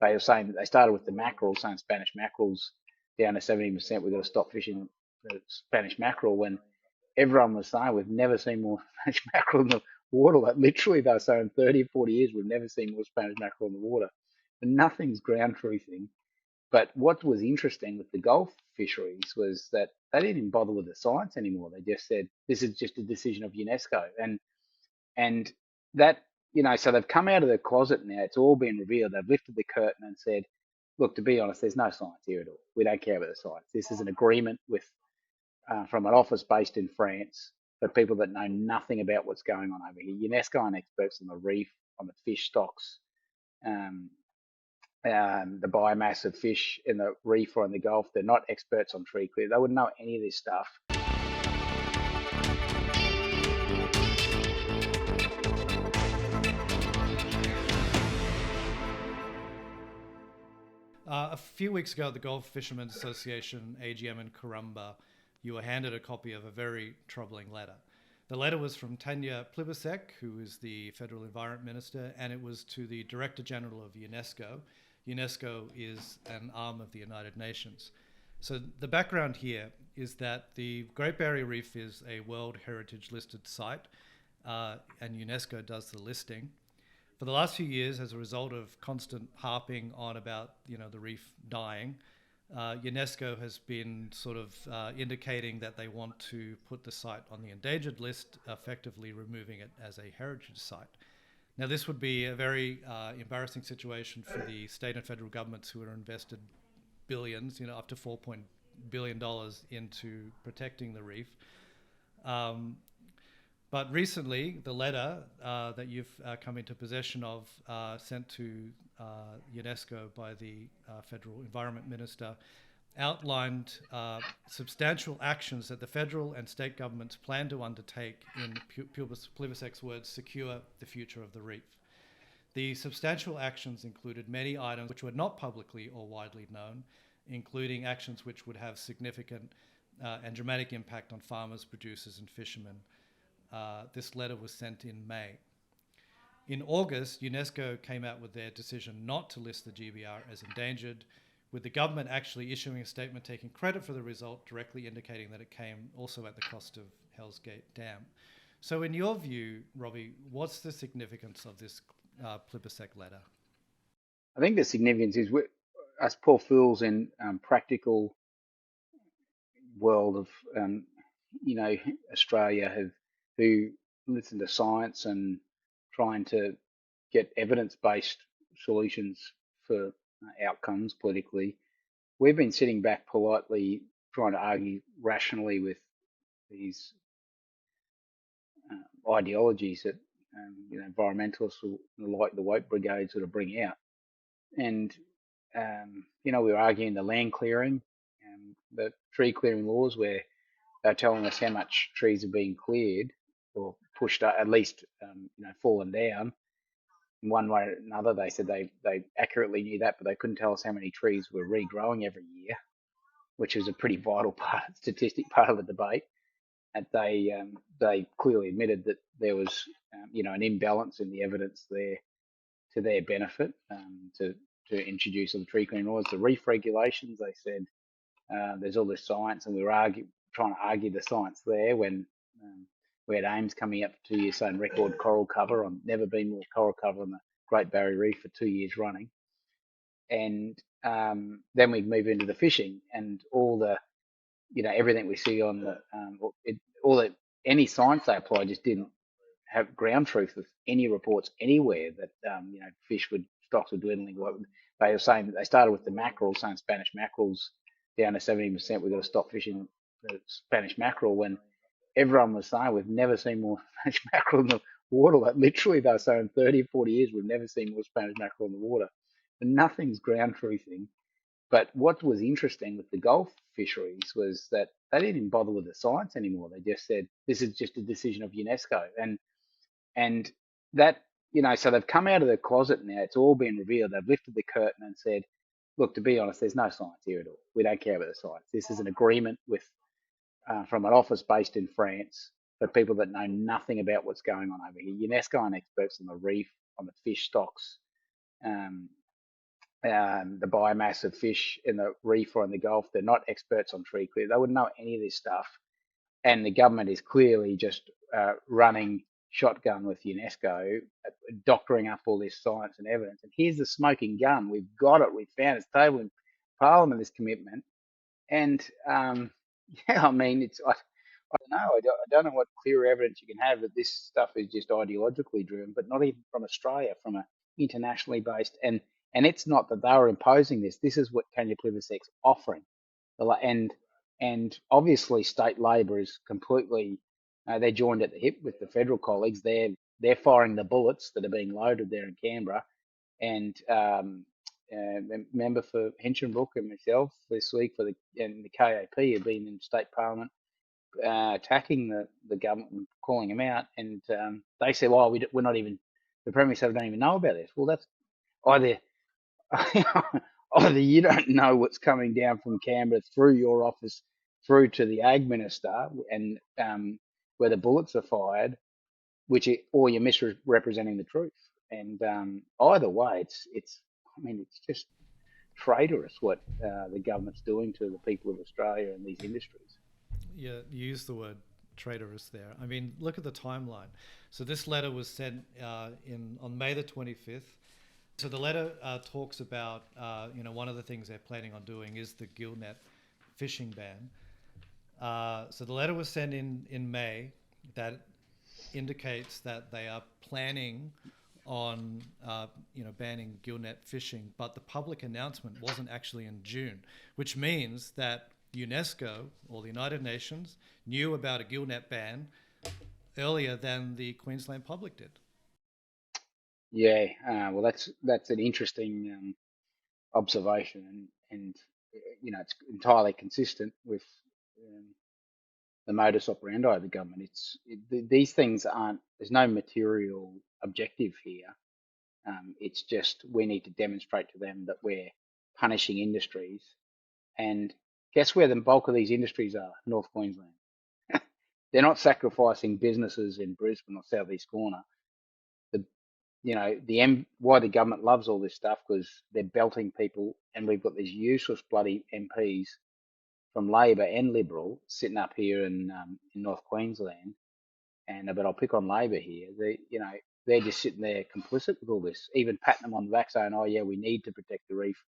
they were saying that they started with the mackerel, saying Spanish mackerels down to 70%. We've got to stop fishing the Spanish mackerel, when everyone was saying we've never seen more Spanish mackerel in the water. Like literally, they were saying 30 or 40 years we've never seen more Spanish mackerel in the water. And nothing's ground truthing. But what was interesting with the Gulf fisheries was that they didn't even bother with the science anymore. They just said this is just a decision of UNESCO, and that, so they've come out of the closet now. It's all been revealed. They've lifted the curtain and said, look, to be honest, there's no science here at all. We don't care about the science. This is an agreement with from an office based in France for people that know nothing about what's going on over here. UNESCO aren't experts on the reef, on the fish stocks, the biomass of fish in the reef or in the Gulf. They're not experts on tree clear. They wouldn't know any of this stuff. A few weeks ago at the Gulf Fishermen's Association AGM in Corumba, you were handed a copy of a very troubling letter. The letter was from Tanya Plibersek, who is the Federal Environment Minister, and it was to the Director General of UNESCO. UNESCO is an arm of the United Nations. So the background here is that the Great Barrier Reef is a World Heritage listed site, and UNESCO does the listing. For the last few years, as a result of constant harping on about the reef dying, UNESCO has been sort of indicating that they want to put the site on the endangered list, effectively removing it as a heritage site. Now, this would be a very embarrassing situation for the state and federal governments who are invested billions, up to $4 billion into protecting the reef. But recently, the letter that you've come into possession of, sent to UNESCO by the Federal Environment Minister, outlined substantial actions that the federal and state governments plan to undertake, in Plibersek's words, secure the future of the reef. The substantial actions included many items which were not publicly or widely known, including actions which would have significant and dramatic impact on farmers, producers, and fishermen. This letter was sent in May. In August, UNESCO came out with their decision not to list the GBR as endangered, with the government actually issuing a statement taking credit for the result, directly indicating that it came also at the cost of Hell's Gate Dam. So in your view, Robbie, what's the significance of this Plibersek letter? I think the significance is us poor fools in practical world of Australia who listen to science and trying to get evidence-based solutions for outcomes politically. We've been sitting back politely trying to argue rationally with these ideologies that environmentalists like the woke brigade sort of bring out. And we were arguing the land clearing and the tree clearing laws, where they're telling us how much trees are being cleared or pushed up, at least fallen down. In one way or another, they said they accurately knew that, but they couldn't tell us how many trees were regrowing every year, which is a pretty vital statistic part of the debate. And they clearly admitted that there was an imbalance in the evidence there to their benefit, to introduce all the tree clearing laws. The reef regulations, they said there's all this science, and we were trying to argue the science there when we had AIMS coming up for 2 years saying record coral cover. I've never been more coral cover on the Great Barrier Reef for 2 years running. And then we move into the fishing and all the, everything we see on the, any science they apply just didn't have ground truth with any reports anywhere that, stocks were dwindling. They were saying that they started with the mackerel, saying Spanish mackerels down to 70%. We've got to stop fishing the Spanish mackerel, when everyone was saying we've never seen more Spanish mackerel in the water. Like literally, they were saying 30 or 40 years we've never seen more Spanish mackerel in the water. And nothing's ground truthing. But what was interesting with the Gulf fisheries was that they didn't even bother with the science anymore. They just said this is just a decision of UNESCO, and that, so they've come out of the closet now. It's all been revealed. They've lifted the curtain and said, look, to be honest, there's no science here at all. We don't care about the science. This is an agreement with from an office based in France for people that know nothing about what's going on over here. UNESCO aren't experts on the reef, on the fish stocks, the biomass of fish in the reef or in the Gulf. They're not experts on tree clear. They wouldn't know any of this stuff. And the government is clearly just running shotgun with UNESCO, doctoring up all this science and evidence. And here's the smoking gun. We've got it. We've found it's table in Parliament, this commitment. And yeah, I mean, I don't know. I don't know what clear evidence you can have that this stuff is just ideologically driven, but not even from Australia, from a internationally based. And it's not that they were imposing this. This is what Tanya Plibersek's offering. And obviously state Labor is completely they're joined at the hip with the federal colleagues. They're firing the bullets that are being loaded there in Canberra. And member for Hinchinbrook and myself this week for the KAP have been in state parliament attacking the government and calling them out. And they say, well, we're not even, the Premier said, we don't even know about this. Well, that's either either you don't know what's coming down from Canberra through your office through to the Ag Minister and where the bullets are fired, or you're misrepresenting the truth. And either way, it's just traitorous what the government's doing to the people of Australia and these industries. Yeah, you use the word traitorous there. I mean, look at the timeline. So this letter was sent on May the 25th. So the letter talks about, one of the things they're planning on doing is the gillnet fishing ban. So the letter was sent in May. That indicates that they are planning on, banning gillnet fishing, but the public announcement wasn't actually in June, which means that UNESCO or the United Nations knew about a gillnet ban earlier than the Queensland public did. Yeah, well, that's an interesting observation, and it's entirely consistent with the modus operandi of the government. These things aren't. There's no material objective here. It's just we need to demonstrate to them that we're punishing industries, and guess where the bulk of these industries are? North Queensland. They're not sacrificing businesses in Brisbane or South East Corner. Why the government loves all this stuff, because they're belting people, and we've got these useless bloody MPs from Labor and Liberal sitting up here in North Queensland, but I'll pick on Labor here. They're just sitting there complicit with all this, even patting them on the back saying, oh yeah, we need to protect the reef.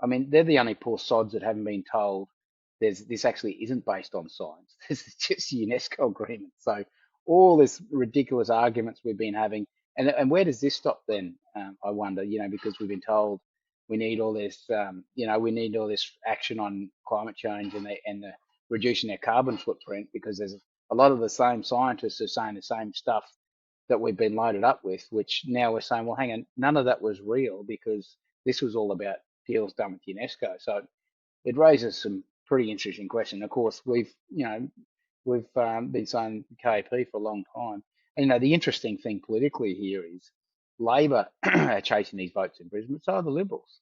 I mean, they're the only poor sods that haven't been told this actually isn't based on science. This is just a UNESCO agreement. So all this ridiculous arguments we've been having, and where does this stop then? I wonder, because we've been told we need all this, we need all this action on climate change and the reducing their carbon footprint, because there's a lot of the same scientists are saying the same stuff that we've been loaded up with, which now we're saying, well, hang on, none of that was real because this was all about deals done with UNESCO. So it raises some pretty interesting questions. Of course, we've been saying KAP for a long time. And, the interesting thing politically here is Labor are chasing these votes in Brisbane. So are the Liberals.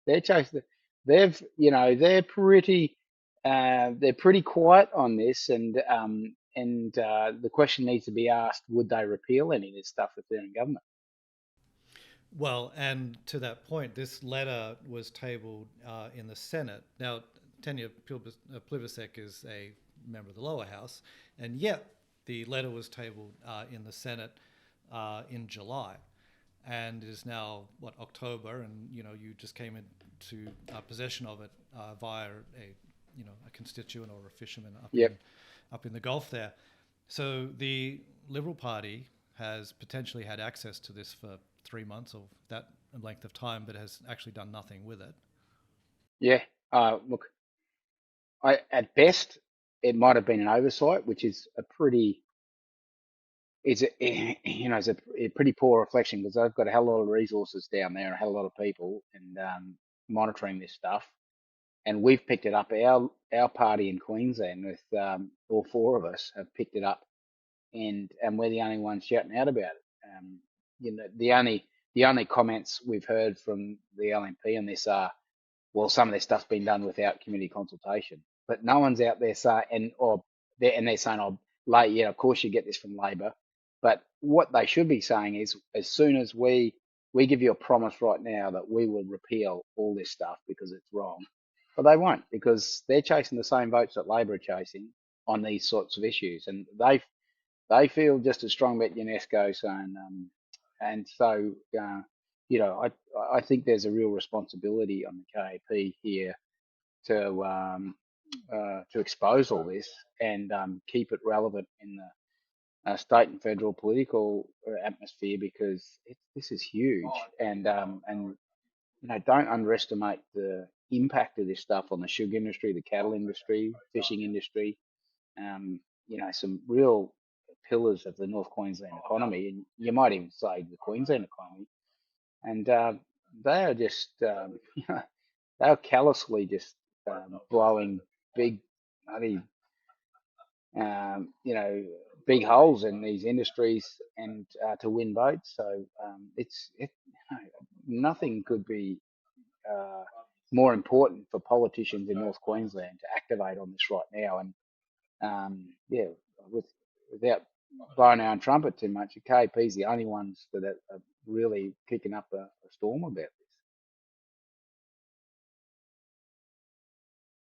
They're chasing. They're pretty quiet on this, and the question needs to be asked: would they repeal any of this stuff if they're in government? Well, and to that point, this letter was tabled in the Senate. Now, Tanya Plibersek is a member of the lower house, and yet the letter was tabled in the Senate in July, and it is now October, and you just came into possession of it via a constituent or a fisherman up in the Gulf there. So the Liberal Party has potentially had access to this for 3 months or that length of time, but has actually done nothing with it. Yeah. Look, at best, it might have been an oversight, which is a pretty poor reflection, because I've got a hell of a lot of resources down there and a hell of a lot of people and monitoring this stuff, and we've picked it up. Our party in Queensland, with all four of us, have picked it up, and we're the only ones shouting out about it. The only comments we've heard from the LNP on this are, well, some of this stuff's been done without community consultation, but no one's out there saying, they're saying, of course you get this from Labor, but what they should be saying is, as soon as we we give you a promise right now that we will repeal all this stuff because it's wrong. But they won't, because they're chasing the same votes that Labor are chasing on these sorts of issues, and they feel just as strong about UNESCO. Saying, and so I think there's a real responsibility on the KAP here to expose all this and keep it relevant in the state and federal political atmosphere, because this is huge, and don't underestimate the impact of this stuff on the sugar industry, the cattle industry, fishing industry. Some real pillars of the North Queensland economy, and you might even say the Queensland economy. And they are just, they are callously just blowing big, bloody, um, you know, big holes in these industries and to win votes. So nothing could be uh, more important for politicians in North Queensland to activate on this right now. And yeah, with, without blowing our own trumpet too much, the KP is the only ones that are really kicking up a storm about this.